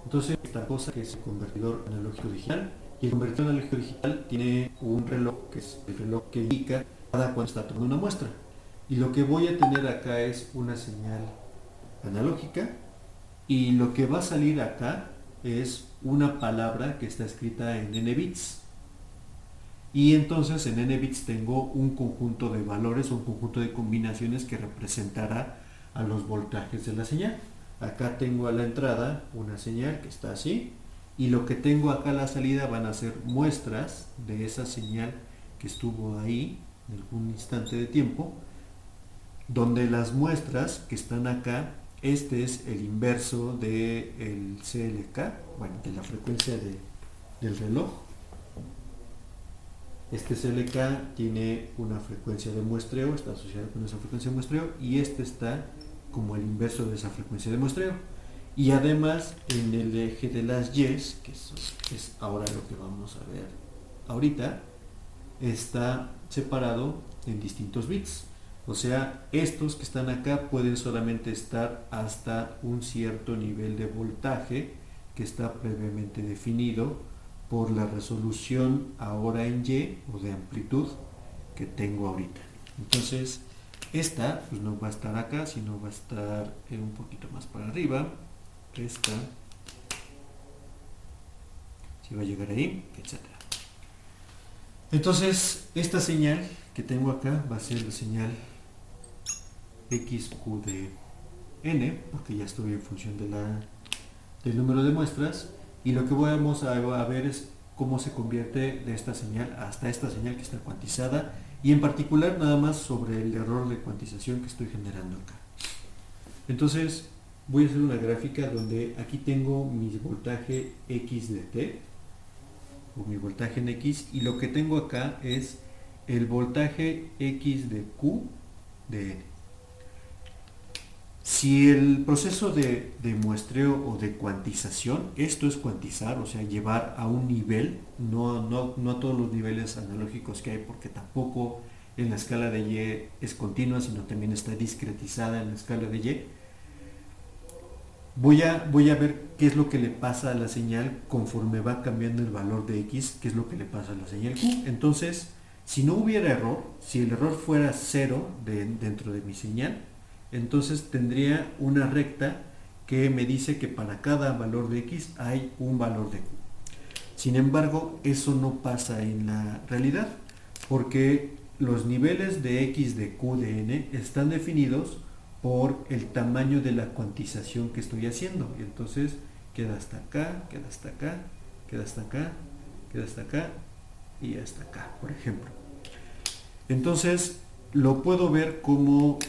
Entonces, esta cosa que es el convertidor analógico digital, y el convertidor analógico digital tiene un reloj, que es el reloj que indica cada cuando está tomando una muestra. Y lo que voy a tener acá es una señal analógica, y lo que va a salir acá es una palabra que está escrita en n bits. Y entonces en n bits tengo un conjunto de valores, un conjunto de combinaciones que representará a los voltajes de la señal. Acá tengo a la entrada una señal que está así, y lo que tengo acá a la salida van a ser muestras de esa señal que estuvo ahí en algún instante de tiempo, donde las muestras que están acá, este es el inverso del CLK, bueno, de la frecuencia del reloj. Este CLK tiene una frecuencia de muestreo, está asociado con esa frecuencia de muestreo, y este está como el inverso de esa frecuencia de muestreo. Y además en el eje de las Y's, que es ahora lo que vamos a ver ahorita, está separado en distintos bits. O sea, estos que están acá pueden solamente estar hasta un cierto nivel de voltaje que está previamente definido por la resolución ahora en Y o de amplitud que tengo ahorita. Entonces, esta pues no va a estar acá, sino va a estar un poquito más para arriba. Esta si va a llegar ahí, etc. Entonces, esta señal que tengo acá va a ser la señal XQDN, porque ya estoy en función del número de muestras, y lo que vamos a ver es cómo se convierte de esta señal hasta esta señal que está cuantizada, y en particular nada más sobre el error de cuantización que estoy generando acá. Entonces voy a hacer una gráfica donde aquí tengo mi voltaje X de T, o mi voltaje en X, y lo que tengo acá es el voltaje X de Q de N. Si el proceso de muestreo o de cuantización, esto es cuantizar, o sea, llevar a un nivel, no a todos los niveles analógicos que hay, porque tampoco en la escala de Y es continua, sino también está discretizada en la escala de Y. Voy a ver qué es lo que le pasa a la señal conforme va cambiando el valor de X, qué es lo que le pasa a la señal Q. Entonces, si no hubiera error, si el error fuera 0 dentro de mi señal, entonces tendría una recta que me dice que para cada valor de X hay un valor de Q. Sin embargo, eso no pasa en la realidad, porque los niveles de X de Q de N están definidos por el tamaño de la cuantización que estoy haciendo. Y entonces queda hasta acá, queda hasta acá, queda hasta acá, queda hasta acá y hasta acá, por ejemplo. Entonces lo puedo ver como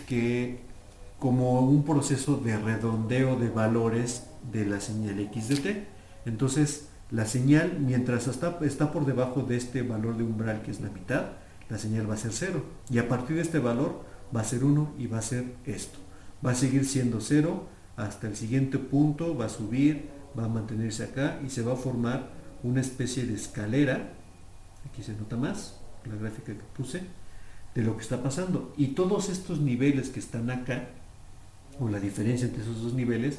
un proceso de redondeo de valores de la señal X de T. Entonces la señal, mientras está por debajo de este valor de umbral, que es la mitad, la señal va a ser 0, y a partir de este valor va a ser 1 y va a ser esto. Va a seguir siendo 0 hasta el siguiente punto, va a subir, va a mantenerse acá y se va a formar una especie de escalera. Aquí se nota más la gráfica que puse de lo que está pasando, y todos estos niveles que están acá, o la diferencia entre esos dos niveles,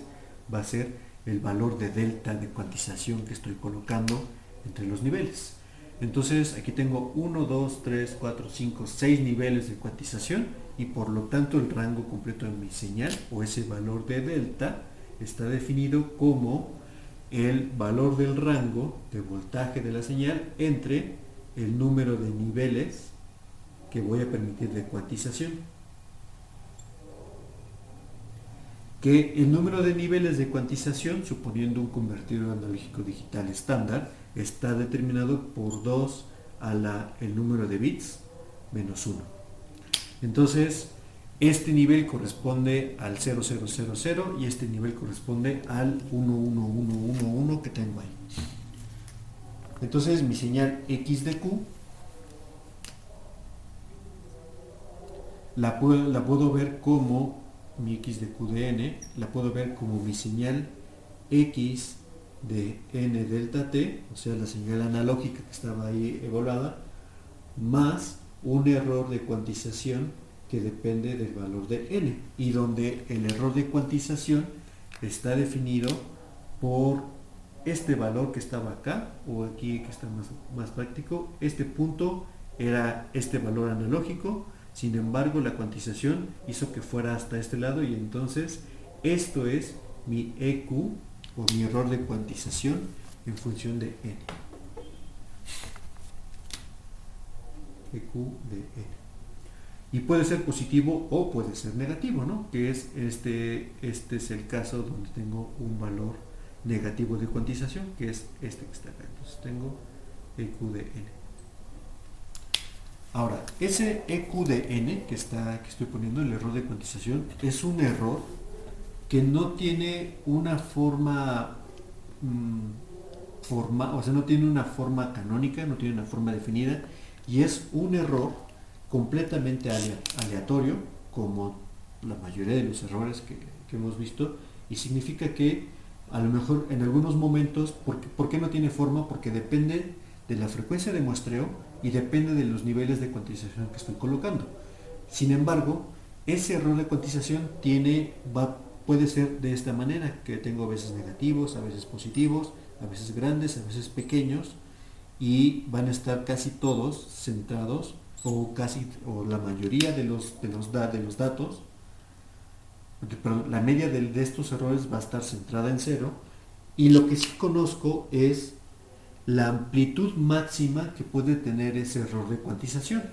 va a ser el valor de delta de cuantización que estoy colocando entre los niveles. Entonces aquí tengo 1, 2, 3, 4, 5, 6 niveles de cuantización, y por lo tanto el rango completo de mi señal, o ese valor de delta, está definido como el valor del rango de voltaje de la señal entre el número de niveles que voy a permitir de cuantización. Que el número de niveles de cuantización, suponiendo un convertidor analógico digital estándar, está determinado por 2 a el número de bits menos 1. Entonces, este nivel corresponde al 0000 y este nivel corresponde al 11111 que tengo ahí. Entonces, mi señal X de Q la puedo ver como mi X de Q de N, la puedo ver como mi señal X de N delta T, o sea, la señal analógica que estaba ahí evaluada, más un error de cuantización que depende del valor de N, y donde el error de cuantización está definido por este valor que estaba acá, o aquí que está más práctico, este punto era este valor analógico, sin embargo la cuantización hizo que fuera hasta este lado y entonces esto es mi EQ o mi error de cuantización en función de n. EQ de n. Y puede ser positivo o puede ser negativo, ¿no? Que es este es el caso donde tengo un valor negativo de cuantización, que es este que está acá. Entonces tengo EQ de n. Ahora, ese EQ de n que estoy poniendo, el error de cuantización, es un error que no tiene una forma o sea, no tiene una forma canónica, no tiene una forma definida, y es un error completamente aleatorio, como la mayoría de los errores que hemos visto, y significa que a lo mejor en algunos momentos, ¿por qué no tiene forma? Porque depende de la frecuencia de muestreo y depende de los niveles de cuantización que estoy colocando. Sin embargo, ese error de cuantización puede ser de esta manera, que tengo a veces negativos, a veces positivos, a veces grandes, a veces pequeños, y van a estar casi todos centrados o la mayoría de los datos, pero la media de estos errores va a estar centrada en cero, y lo que sí conozco es la amplitud máxima que puede tener ese error de cuantización.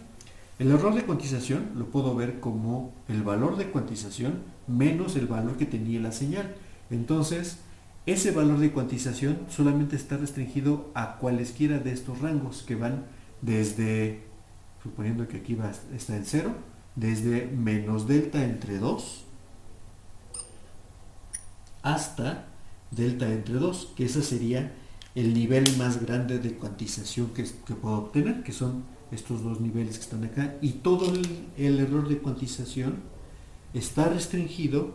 El error de cuantización lo puedo ver como el valor de cuantización menos el valor que tenía la señal. Entonces, ese valor de cuantización solamente está restringido a cualesquiera de estos rangos que van desde, suponiendo que aquí está en 0, desde menos delta entre 2 hasta delta entre 2, que ese sería el nivel más grande de cuantización que puedo obtener, que son estos dos niveles que están acá, y todo el error de cuantización está restringido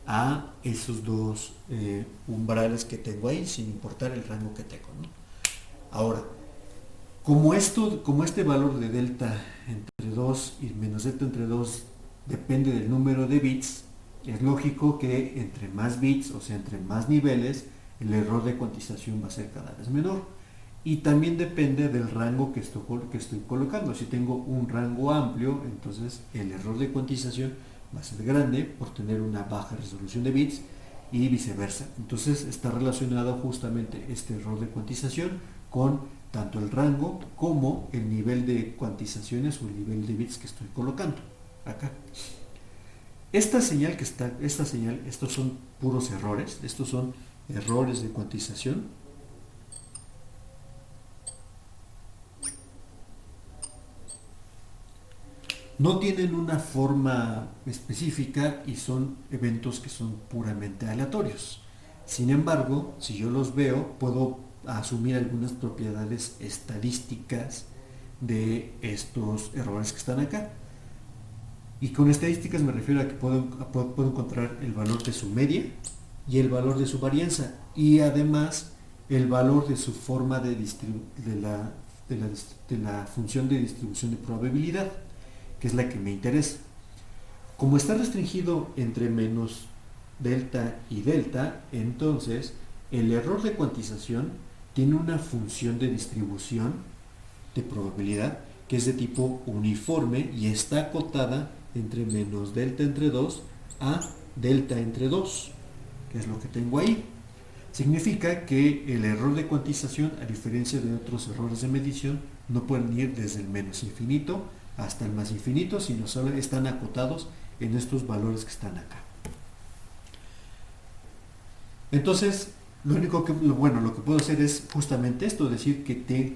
a esos dos umbrales que tengo ahí, sin importar el rango que tengo, ¿no? Ahora, como este valor de delta entre 2 y menos delta entre 2 depende del número de bits, es lógico que entre más bits, o sea, entre más niveles, el error de cuantización va a ser cada vez menor. Y también depende del rango que estoy colocando. Si tengo un rango amplio, entonces el error de cuantización va a ser grande por tener una baja resolución de bits y viceversa. Entonces está relacionado justamente este error de cuantización con tanto el rango como el nivel de cuantizaciones o el nivel de bits que estoy colocando acá. Estos son puros errores, estos son errores de cuantización. No tienen una forma específica y son eventos que son puramente aleatorios. Sin embargo, si yo los veo, puedo asumir algunas propiedades estadísticas de estos errores que están acá. Y con estadísticas me refiero a que puedo encontrar el valor de su media y el valor de su varianza, y además el valor de su forma de la función de distribución de probabilidad, que es la que me interesa. Como está restringido entre menos delta y delta, entonces el error de cuantización tiene una función de distribución de probabilidad que es de tipo uniforme y está acotada entre menos delta entre 2 a delta entre 2, que es lo que tengo ahí. Significa que el error de cuantización, a diferencia de otros errores de medición, no pueden ir desde el menos infinito hasta el más infinito, sino solo están acotados en estos valores que están acá. Entonces, lo que puedo hacer es justamente esto, decir que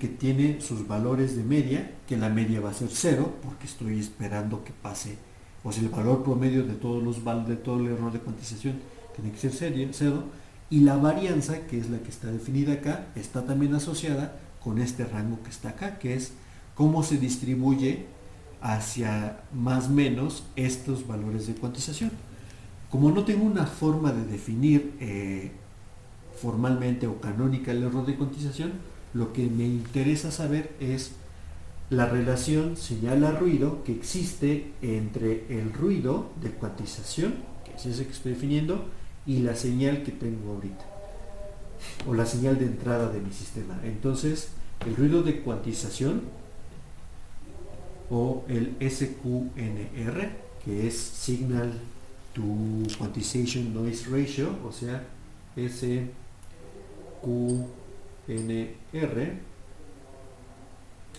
tiene sus valores de media, que la media va a ser 0, porque estoy esperando que pase, o sea, el valor promedio de todo el error de cuantización tiene que ser 0, y la varianza, que es la que está definida acá, está también asociada con este rango que está acá, que es cómo se distribuye hacia más o menos estos valores de cuantización. Como no tengo una forma de definir formalmente o canónica el error de cuantización, lo que me interesa saber es la relación señal a ruido que existe entre el ruido de cuantización, que es ese que estoy definiendo, y la señal que tengo ahorita. o la señal de entrada de mi sistema. Entonces, el ruido de cuantización o el SQNR, que es Signal to Quantization Noise Ratio, o sea, SQNR,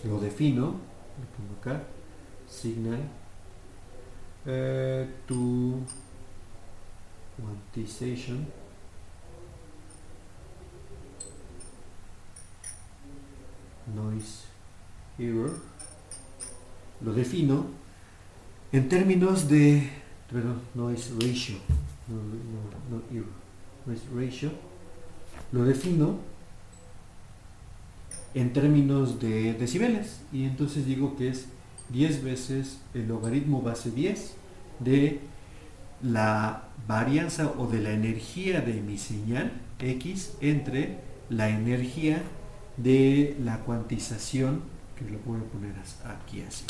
lo defino, lo pongo acá, Signal to Quantization Noise Error, lo defino en términos de, perdón, Noise Ratio, no error, Noise Ratio, lo defino en términos de decibeles, y entonces digo que es 10 veces el logaritmo base 10 de la varianza o de la energía de mi señal X entre la energía de la cuantización, que lo voy a poner aquí así,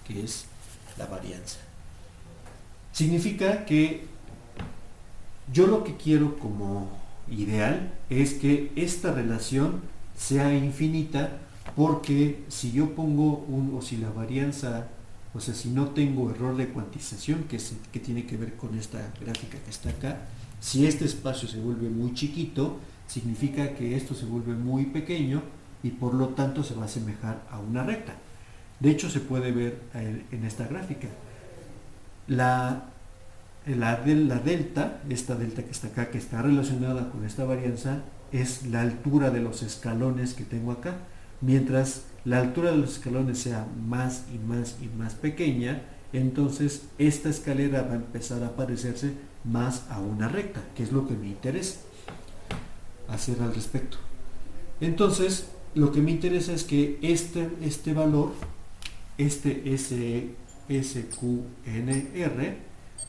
que es la varianza. Significa que yo lo que quiero como ideal es que esta relación sea infinita, porque si yo pongo o si la varianza, o sea, si no tengo error de cuantización, que tiene que ver con esta gráfica que está acá, si este espacio se vuelve muy chiquito, significa que esto se vuelve muy pequeño y por lo tanto se va a asemejar a una recta. De hecho, se puede ver en esta gráfica. La delta, esta delta que está acá, que está relacionada con esta varianza, es la altura de los escalones que tengo acá. Mientras la altura de los escalones sea más y más y más pequeña, entonces esta escalera va a empezar a parecerse más a una recta, que es lo que me interesa hacer al respecto. Entonces, lo que me interesa es que este valor, este SQNR,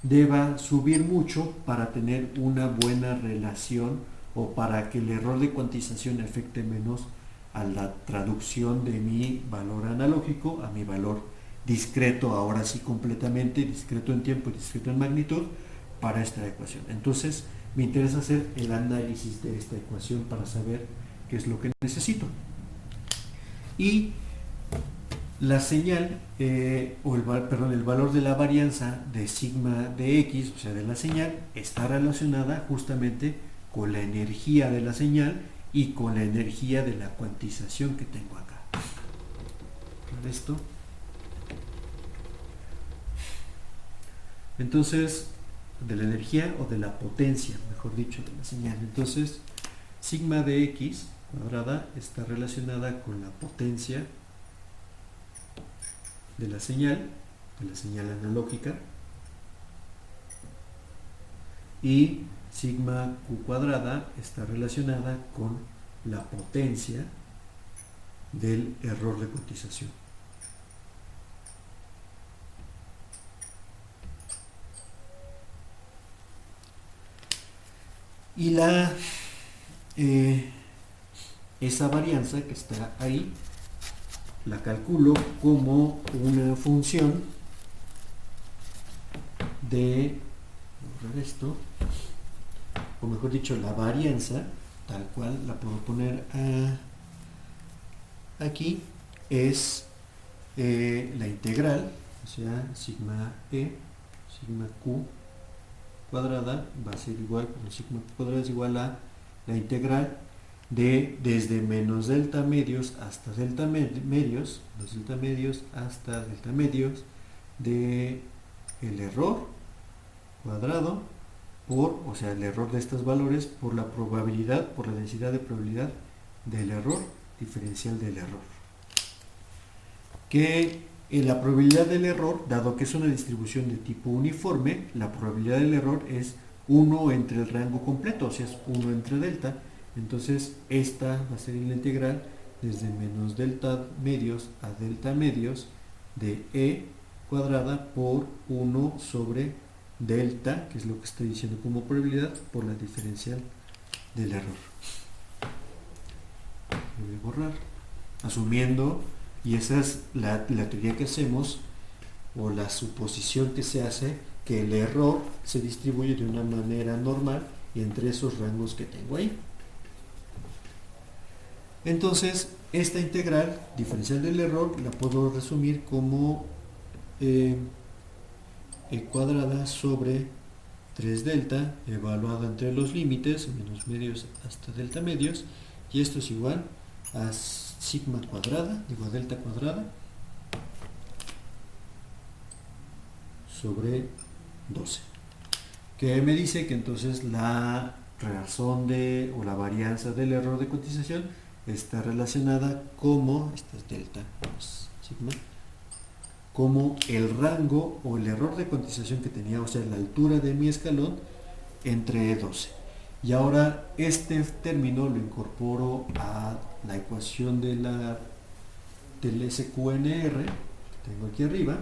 deba subir mucho para tener una buena relación, o para que el error de cuantización afecte menos a la traducción de mi valor analógico a mi valor discreto, ahora sí completamente discreto en tiempo y discreto en magnitud, para esta ecuación. Entonces me interesa hacer el análisis de esta ecuación para saber qué es lo que necesito. Y la señal, el valor de la varianza de sigma de X, o sea de la señal, está relacionada justamente con la energía de la señal y con la energía de la cuantización que tengo acá. Esto. Entonces, de la energía o de la potencia, mejor dicho, de la señal. Entonces, sigma de X cuadrada está relacionada con la potencia de la señal analógica, y sigma Q cuadrada está relacionada con la potencia del error de cuantización. Y esa varianza que está ahí la calculo como una función de, esto, o mejor dicho, la varianza, tal cual la puedo poner aquí, es la integral, o sea, sigma Q cuadrada va a ser igual, sigma Q cuadrada es igual a la integral de desde menos delta medios hasta delta medios, los delta medios hasta delta medios, de el error cuadrado por, o sea, el error de estos valores, por la probabilidad, por la densidad de probabilidad del error diferencial del error. Que en la probabilidad del error, dado que es una distribución de tipo uniforme, la probabilidad del error es 1 entre el rango completo, o sea, es 1 entre delta. Entonces esta va a ser la integral desde menos delta medios a delta medios de E cuadrada por 1 sobre delta, que es lo que estoy diciendo como probabilidad, por la diferencial del error. Lo voy a borrar, asumiendo, y esa es la teoría que hacemos, o la suposición que se hace, que el error se distribuye de una manera normal y entre esos rangos que tengo ahí. Entonces, esta integral diferencial del error la puedo resumir como e cuadrada sobre 3 delta evaluada entre los límites, menos medios hasta delta medios, y esto es igual a sigma cuadrada, digo a delta cuadrada, sobre 12. Que me dice que entonces la razón de, o la varianza del error de cuantización está relacionada como, esta es delta más sigma, como el rango o el error de cuantización que tenía, o sea, la altura de mi escalón entre 12. Y ahora este término lo incorporo a la ecuación de del SQNR que tengo aquí arriba.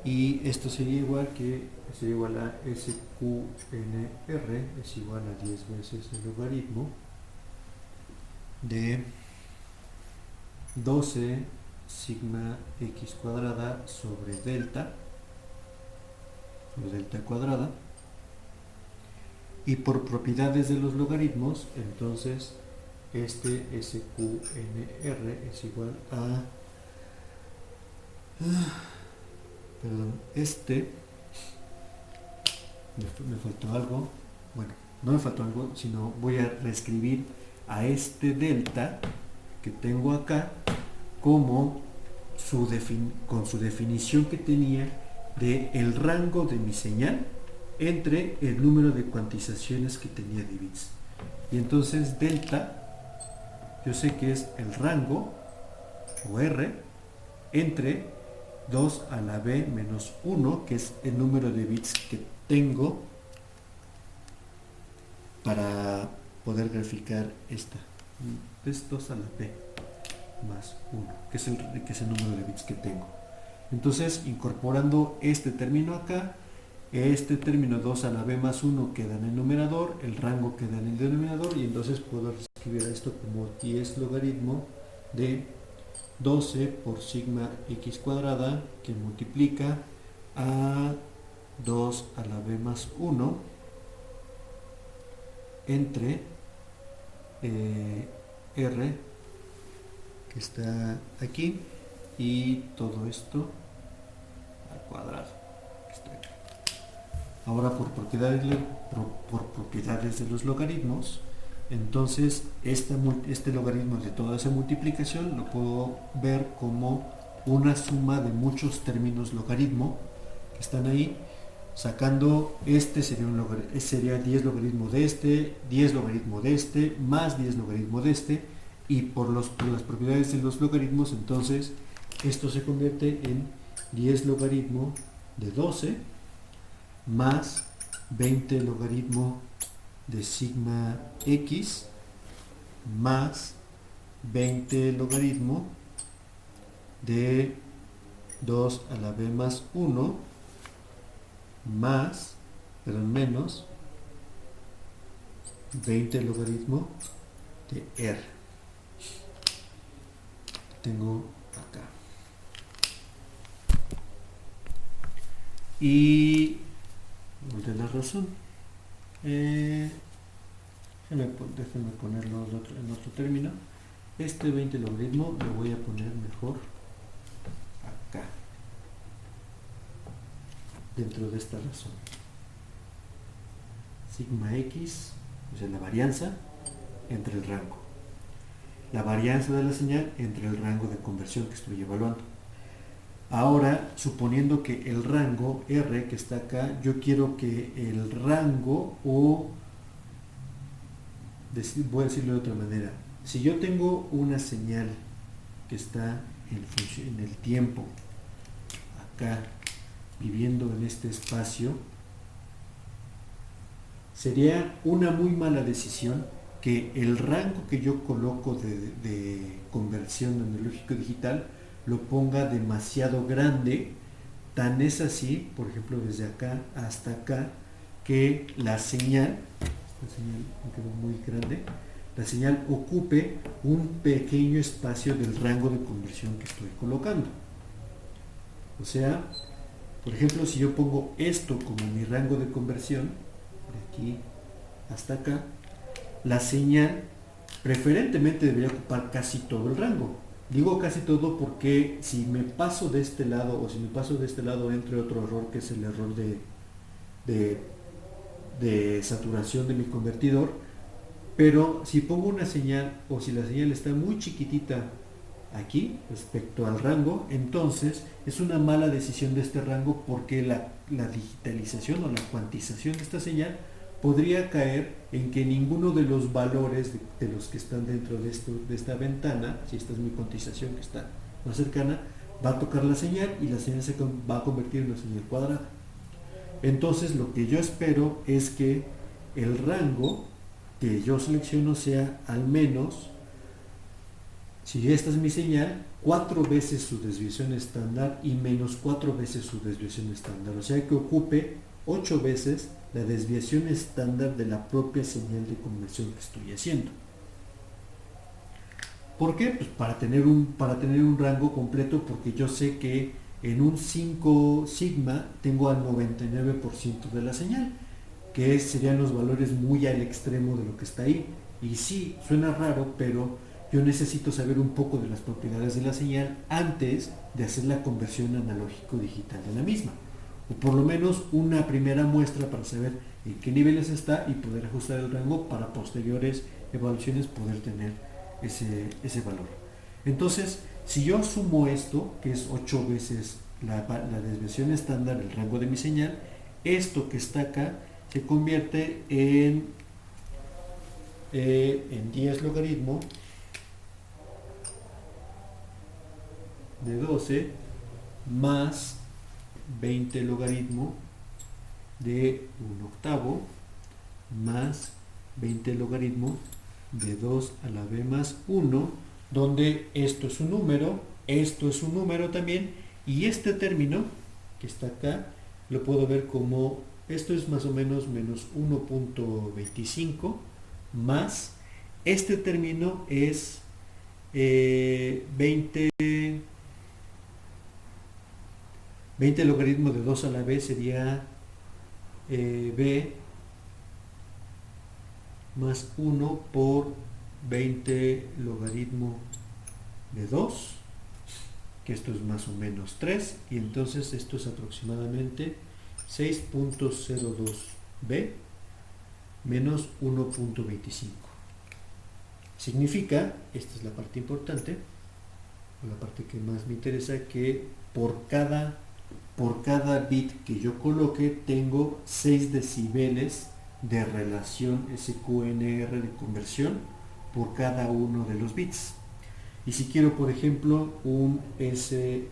Y esto sería igual a SQNR es igual a 10 veces el logaritmo de 12 sigma x cuadrada sobre delta cuadrada, y por propiedades de los logaritmos, entonces este SQNR es igual a perdón, me faltó algo, bueno, no me faltó algo, sino voy a reescribir a este delta que tengo acá como con su definición que tenía de el rango de mi señal entre el número de cuantizaciones que tenía de bits. Y entonces delta, yo sé que es el rango, o R, entre 2 a la b menos 1, que es el número de bits que tengo para poder graficar esta. Es 2 a la b más 1, que es el número de bits que tengo. Entonces, incorporando este término acá, este término 2 a la b más 1 queda en el numerador, el rango queda en el denominador, y entonces puedo escribir esto como 10 logaritmo de 12 por sigma x cuadrada, que multiplica a 2 a la b más 1 entre r, que está aquí, y todo esto al cuadrado, que está aquí. Ahora, por propiedades de los logaritmos, entonces este logaritmo de toda esa multiplicación lo puedo ver como una suma de muchos términos logaritmo que están ahí. Sacando este sería 10 logaritmo de este, 10 logaritmo de este, más 10 logaritmo de este, y por las propiedades de los logaritmos, entonces esto se convierte en 10 logaritmo de 12 más 20 logaritmo de sigma x más 20 logaritmo de 2 a la b más 1 más, menos 20 logaritmo de r. Tengo acá. Y de la razón. Déjenme ponerlo en otro término. Este 20 logaritmo lo voy a poner mejor acá, dentro de esta razón. Sigma x, o sea, la varianza entre el rango. La varianza de la señal entre el rango de conversión que estoy evaluando. Ahora, suponiendo que el rango R que está acá, yo quiero que el rango, voy a decirlo de otra manera, si yo tengo una señal que está en el tiempo, acá, viviendo en este espacio, sería una muy mala decisión que el rango que yo coloco de conversión analógico digital lo ponga demasiado grande. Tan es así, por ejemplo, desde acá hasta acá, que esta señal me quedó muy grande, la señal ocupe un pequeño espacio del rango de conversión que estoy colocando. O sea, por ejemplo, si yo pongo esto como mi rango de conversión, de aquí hasta acá, la señal preferentemente debería ocupar casi todo el rango. Digo casi todo porque si me paso de este lado o si me paso de este lado entre otro error que es el error de, de saturación de mi convertidor, pero si pongo una señal o si la señal está muy chiquitita aquí respecto al rango, entonces es una mala decisión de este rango porque la digitalización o la cuantización de esta señal podría caer en que ninguno de los valores de los que están dentro de esta ventana, si esta es mi cuantización que está más cercana, va a tocar la señal y la señal se va a convertir en una señal cuadrada. Entonces lo que yo espero es que el rango que yo selecciono sea al menos, si esta es mi señal, 4 veces su desviación estándar y menos 4 veces su desviación estándar. O sea que ocupe 8 veces la desviación estándar de la propia señal de conversión que estoy haciendo. ¿Por qué? Pues para tener un rango completo, porque yo sé que en un 5 sigma tengo al 99% de la señal, que serían los valores muy al extremo de lo que está ahí. Y sí, suena raro, pero yo necesito saber un poco de las propiedades de la señal antes de hacer la conversión analógico-digital de la misma. O por lo menos una primera muestra para saber en qué niveles está y poder ajustar el rango para posteriores evaluaciones poder tener ese valor. Entonces, si yo sumo esto, que es 8 veces la desviación estándar del rango de mi señal, esto que está acá se convierte en 10 logaritmo de 12 más 20 logaritmo de 1/8 más 20 logaritmo de 2 a la b más 1, donde esto es un número también, y este término que está acá lo puedo ver como, esto es más o menos menos 1.25 más, este término es 20 logaritmo de 2 a la b sería b más 1 por 20 logaritmo de 2, que esto es más o menos 3, y entonces esto es aproximadamente 6.02b menos 1.25. Significa, esta es la parte importante, o la parte que más me interesa, que por cada bit que yo coloque tengo 6 decibeles de relación SQNR de conversión por cada uno de los bits. Y si quiero, por ejemplo, un SQNR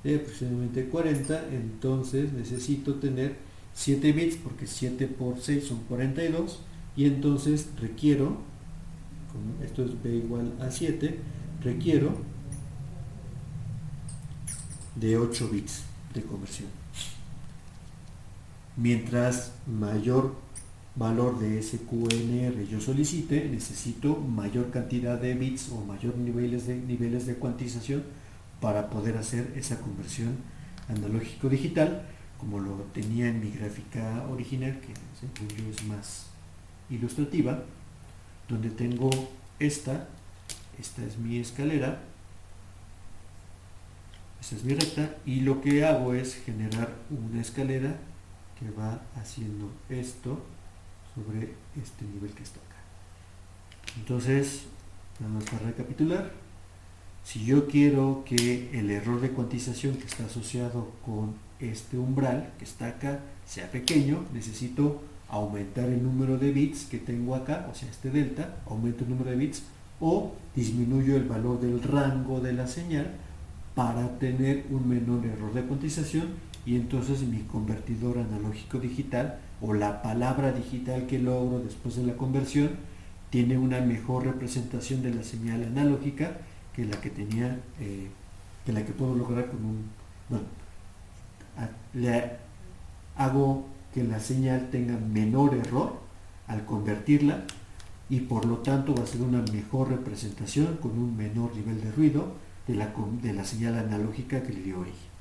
de aproximadamente 40, entonces necesito tener 7 bits, porque 7 por 6 son 42, y entonces requiero, esto es b igual a 7, requiero de 8 bits de conversión. Mientras mayor valor de SQNR yo solicite, necesito mayor cantidad de bits o mayor niveles de cuantización para poder hacer esa conversión analógico-digital, como lo tenía en mi gráfica original, que según yo es más ilustrativa, donde tengo esta es mi escalera, esta es mi recta, y lo que hago es generar una escalera que va haciendo esto sobre este nivel que está acá. Entonces, nada más para recapitular, si yo quiero que el error de cuantización que está asociado con este umbral que está acá sea pequeño, necesito aumentar el número de bits que tengo acá, o sea, este delta, aumento el número de bits, o disminuyo el valor del rango de la señal para tener un menor error de cuantización, y entonces mi convertidor analógico digital o la palabra digital que logro después de la conversión tiene una mejor representación de la señal analógica que la que tenía, que la que puedo lograr con un, bueno, hago que la señal tenga menor error al convertirla y por lo tanto va a ser una mejor representación con un menor nivel de ruido de la señal analógica que le dio origen.